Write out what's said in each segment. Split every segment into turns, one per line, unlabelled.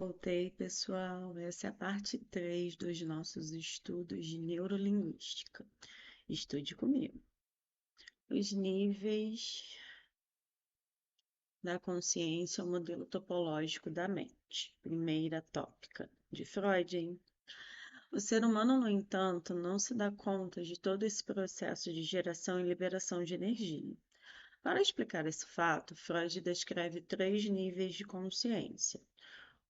Voltei, pessoal. Essa é a parte 3 dos nossos estudos de neurolinguística. Estude comigo. Os níveis da consciência, o modelo topológico da mente. Primeira tópica de Freud, hein? O ser humano, no entanto, não se dá conta de todo esse processo de geração e liberação de energia. Para explicar esse fato, Freud descreve 3 níveis de consciência.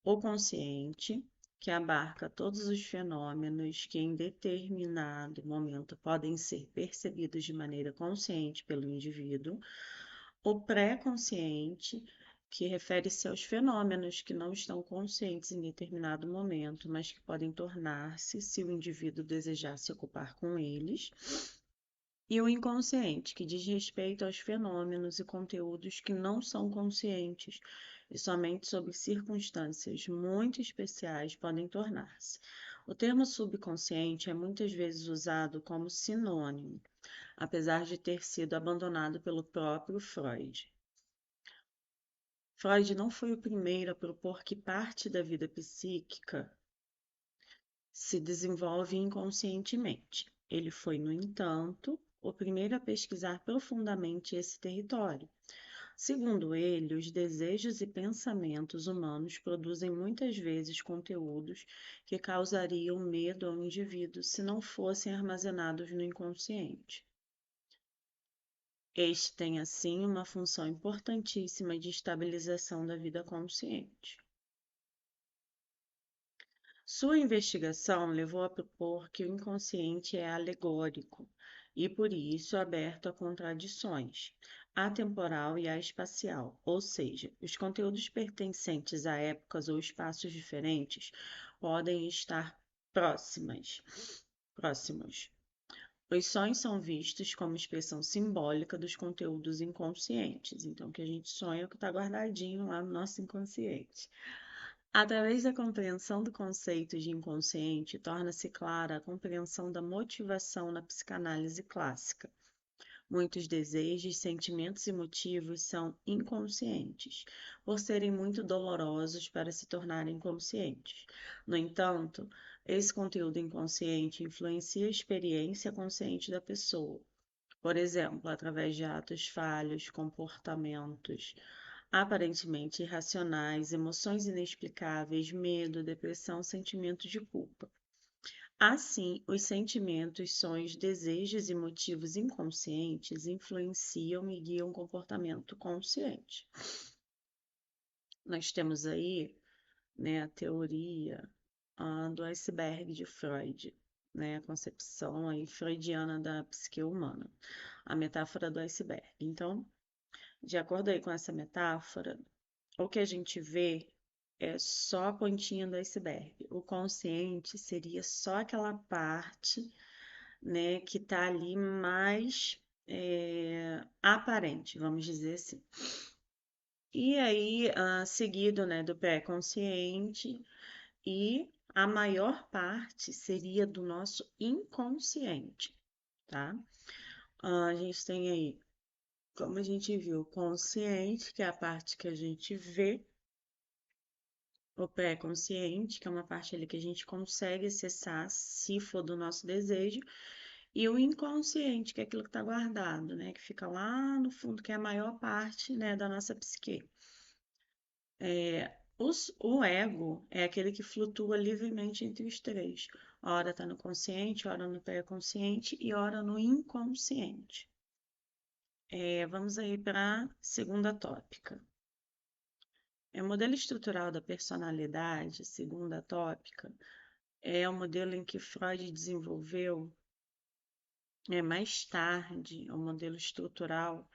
O consciente, que abarca todos os fenômenos que em determinado momento podem ser percebidos de maneira consciente pelo indivíduo. O pré-consciente, que refere-se aos fenômenos que não estão conscientes em determinado momento, mas que podem tornar-se se o indivíduo desejar se ocupar com eles. E o inconsciente, que diz respeito aos fenômenos e conteúdos que não são conscientes e somente sob circunstâncias muito especiais podem tornar-se. O termo subconsciente é muitas vezes usado como sinônimo, apesar de ter sido abandonado pelo próprio Freud. Freud não foi o primeiro a propor que parte da vida psíquica se desenvolve inconscientemente. Ele foi, no entanto, o primeiro a pesquisar profundamente esse território. Segundo ele, os desejos e pensamentos humanos produzem muitas vezes conteúdos que causariam medo ao indivíduo se não fossem armazenados no inconsciente. Este tem, assim, uma função importantíssima de estabilização da vida consciente. Sua investigação levou a propor que o inconsciente é alegórico e, por isso, aberto a contradições, atemporal e espacial, ou seja, os conteúdos pertencentes a épocas ou espaços diferentes podem estar próximos. Os sonhos são vistos como expressão simbólica dos conteúdos inconscientes. Então, o que a gente sonha é o que está guardadinho lá no nosso inconsciente. Através da compreensão do conceito de inconsciente, torna-se clara a compreensão da motivação na psicanálise clássica. Muitos desejos, sentimentos e motivos são inconscientes, por serem muito dolorosos para se tornarem conscientes. No entanto, esse conteúdo inconsciente influencia a experiência consciente da pessoa, por exemplo, através de atos falhos, comportamentos aparentemente irracionais, emoções inexplicáveis, medo, depressão, sentimento de culpa. Assim, os sentimentos, sonhos, desejos e motivos inconscientes influenciam e guiam o comportamento consciente. Nós temos aí, né, a teoria do iceberg de Freud, né, a concepção aí freudiana da psique humana, a metáfora do iceberg. Então, de acordo aí com essa metáfora, o que a gente vê é só a pontinha do iceberg. O consciente seria só aquela parte, né, que está ali mais aparente, vamos dizer assim. E aí, seguido, né, do pré-consciente, e a maior parte seria do nosso inconsciente, tá? A gente tem aí, como a gente viu, o consciente, que é a parte que a gente vê, o pré-consciente, que é uma parte ali que a gente consegue acessar se for do nosso desejo, e o inconsciente, que é aquilo que está guardado, né? Que fica lá no fundo, que é a maior parte, né, da nossa psique. O ego é aquele que flutua livremente entre os três. Ora está no consciente, ora no pré-consciente e ora no inconsciente. Vamos aí para a segunda tópica. O modelo estrutural da personalidade, segunda tópica, é o modelo em que Freud desenvolveu mais tarde o modelo estrutural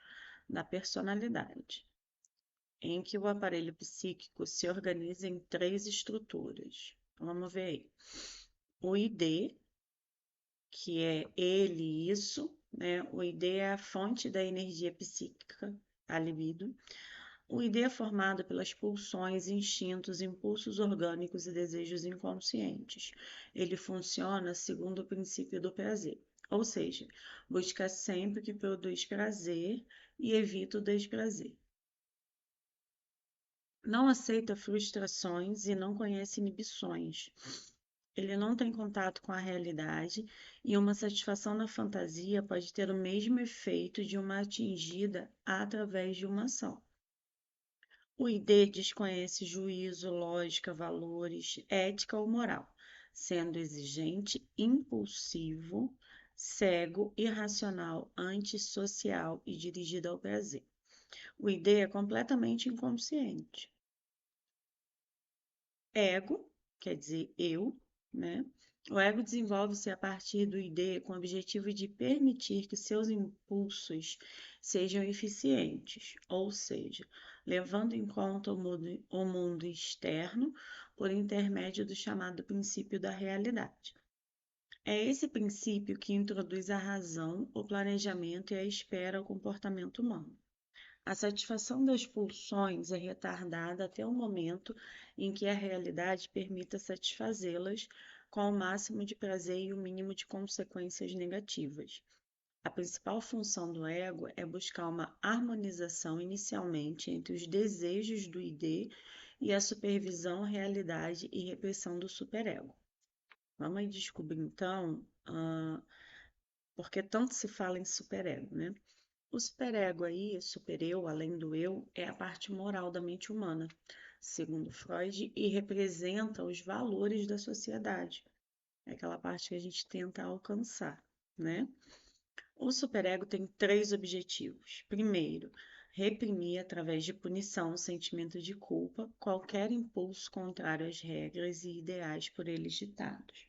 da personalidade, em que o aparelho psíquico se organiza em 3 estruturas. Vamos ver aí. O ID, que é ele, isso, né? O ID é a fonte da energia psíquica, a libido. O ID é formado pelas pulsões, instintos, impulsos orgânicos e desejos inconscientes. Ele funciona segundo o princípio do prazer, ou seja, busca sempre o que produz prazer e evita o desprazer. Não aceita frustrações e não conhece inibições. Ele não tem contato com a realidade e uma satisfação na fantasia pode ter o mesmo efeito de uma atingida através de uma ação. O ID desconhece juízo, lógica, valores, ética ou moral, sendo exigente, impulsivo, cego, irracional, antissocial e dirigido ao prazer. O ID é completamente inconsciente. Ego, quer dizer eu, né? O ego desenvolve-se a partir do ID com o objetivo de permitir que seus impulsos sejam eficientes, ou seja, levando em conta o mundo externo por intermédio do chamado princípio da realidade. É esse princípio que introduz a razão, o planejamento e a espera ao comportamento humano. A satisfação das pulsões é retardada até o momento em que a realidade permita satisfazê-las com o máximo de prazer e o mínimo de consequências negativas. A principal função do ego é buscar uma harmonização inicialmente entre os desejos do ID e a supervisão, realidade e repressão do superego. Vamos aí descobrir então por que tanto se fala em superego, né? O superego aí, supereu, além do eu, é a parte moral da mente humana, segundo Freud, e representa os valores da sociedade. É aquela parte que a gente tenta alcançar, né? O superego tem três objetivos. Primeiro, reprimir através de punição o sentimento de culpa, qualquer impulso contrário às regras e ideais por eles ditados.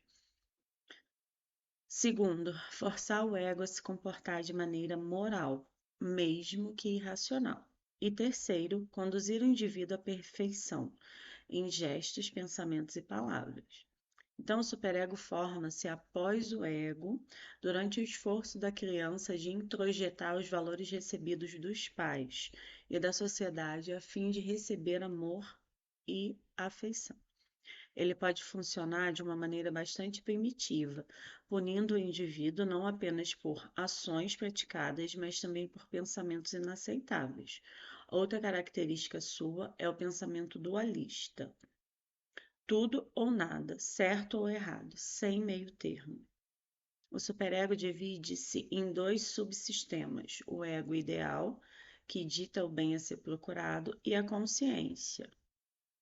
Segundo, forçar o ego a se comportar de maneira moral, mesmo que irracional. E terceiro, conduzir o indivíduo à perfeição, em gestos, pensamentos e palavras. Então, o superego forma-se após o ego, durante o esforço da criança de introjetar os valores recebidos dos pais e da sociedade a fim de receber amor e afeição. Ele pode funcionar de uma maneira bastante primitiva, punindo o indivíduo não apenas por ações praticadas, mas também por pensamentos inaceitáveis. Outra característica sua é o pensamento dualista. Tudo ou nada, certo ou errado, sem meio termo. O superego divide-se em dois subsistemas: o ego ideal, que dita o bem a ser procurado, e a consciência,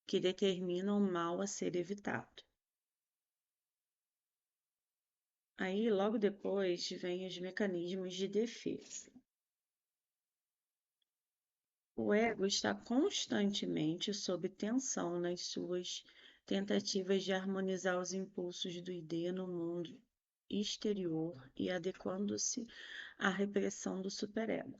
que determina o mal a ser evitado. Aí, logo depois, vem os mecanismos de defesa. O ego está constantemente sob tensão nas suas tentativas de harmonizar os impulsos do ID no mundo exterior e adequando-se à repressão do superego.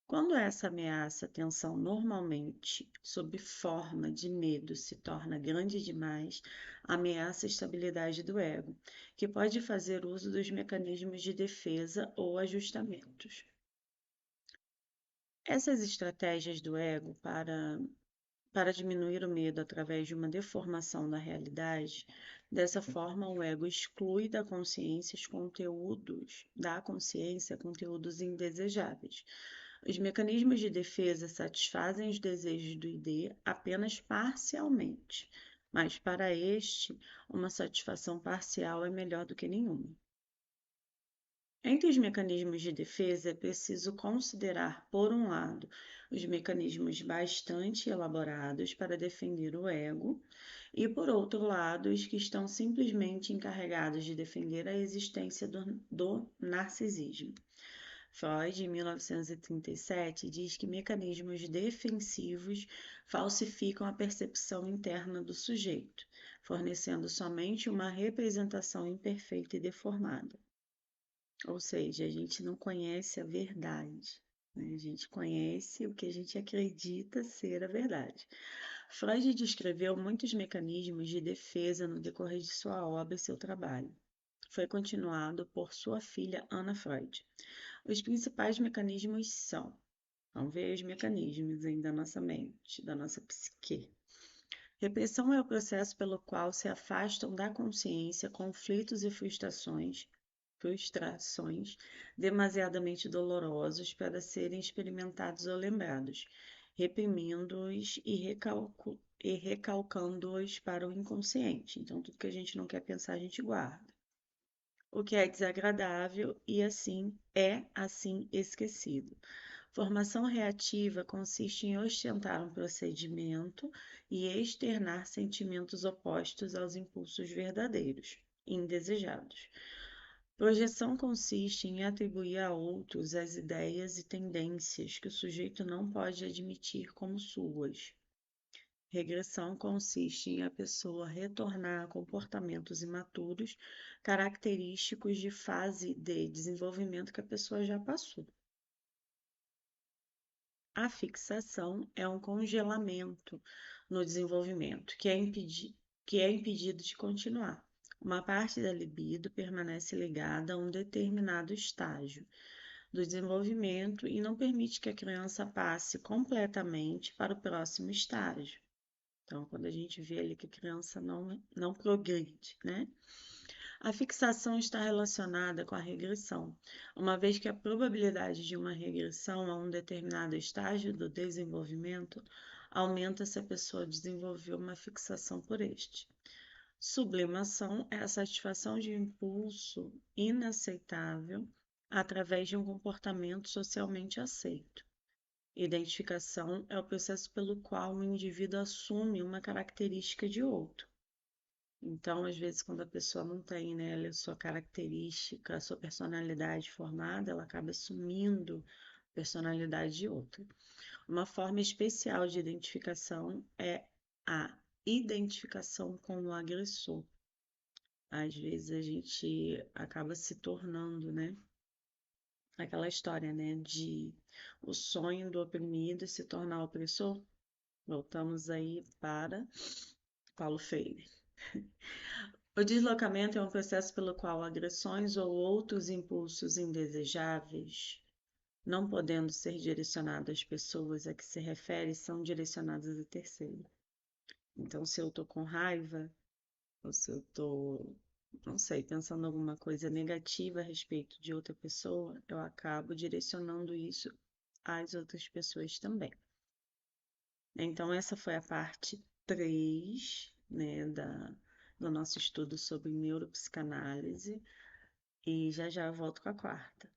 Quando essa ameaça à tensão normalmente, sob forma de medo, se torna grande demais, ameaça a estabilidade do ego, que pode fazer uso dos mecanismos de defesa ou ajustamentos. Essas estratégias do ego para diminuir o medo através de uma deformação da realidade, dessa forma o ego exclui da consciência conteúdos indesejáveis. Os mecanismos de defesa satisfazem os desejos do ID apenas parcialmente, mas para este, uma satisfação parcial é melhor do que nenhuma. Entre os mecanismos de defesa, é preciso considerar, por um lado, os mecanismos bastante elaborados para defender o ego, e, por outro lado, os que estão simplesmente encarregados de defender a existência do narcisismo. Freud, em 1937, diz que mecanismos defensivos falsificam a percepção interna do sujeito, fornecendo somente uma representação imperfeita e deformada. Ou seja, a gente não conhece a verdade, né? A gente conhece o que a gente acredita ser a verdade. Freud descreveu muitos mecanismos de defesa no decorrer de sua obra e seu trabalho. Foi continuado por sua filha Anna Freud. Os principais mecanismos são, vamos ver os mecanismos da nossa mente, da nossa psique. Repressão é o processo pelo qual se afastam da consciência conflitos e frustrações demasiadamente dolorosos para serem experimentados ou lembrados. reprimindo-os e recalcando-os para o inconsciente. Então, tudo que a gente não quer pensar, a gente guarda. O que é desagradável e assim esquecido. Formação reativa consiste em ostentar um procedimento e externar sentimentos opostos aos impulsos verdadeiros, indesejados. Projeção consiste em atribuir a outros as ideias e tendências que o sujeito não pode admitir como suas. Regressão consiste em a pessoa retornar a comportamentos imaturos, característicos de fase de desenvolvimento que a pessoa já passou. A fixação é um congelamento no desenvolvimento que é impedido de continuar. Uma parte da libido permanece ligada a um determinado estágio do desenvolvimento e não permite que a criança passe completamente para o próximo estágio. Então, quando a gente vê ali que a criança não progride, né? A fixação está relacionada com a regressão, uma vez que a probabilidade de uma regressão a um determinado estágio do desenvolvimento aumenta se a pessoa desenvolveu uma fixação por este. Sublimação é a satisfação de um impulso inaceitável através de um comportamento socialmente aceito. Identificação é o processo pelo qual o indivíduo assume uma característica de outro. Então, às vezes, quando a pessoa não tem, né, a sua característica, a sua personalidade formada, ela acaba assumindo a personalidade de outra. Uma forma especial de identificação é a identificação com o agressor. Às vezes a gente acaba se tornando, né, aquela história, né, de o sonho do oprimido se tornar opressor. Voltamos aí para Paulo Freire. O deslocamento é um processo pelo qual agressões ou outros impulsos indesejáveis, não podendo ser direcionados às pessoas a que se refere, são direcionados a terceiro. Então, se eu estou com raiva, ou se eu estou, não sei, pensando alguma coisa negativa a respeito de outra pessoa, eu acabo direcionando isso às outras pessoas também. Então, essa foi a parte 3, né, do nosso estudo sobre neuropsicanálise, e já já eu volto com a quarta.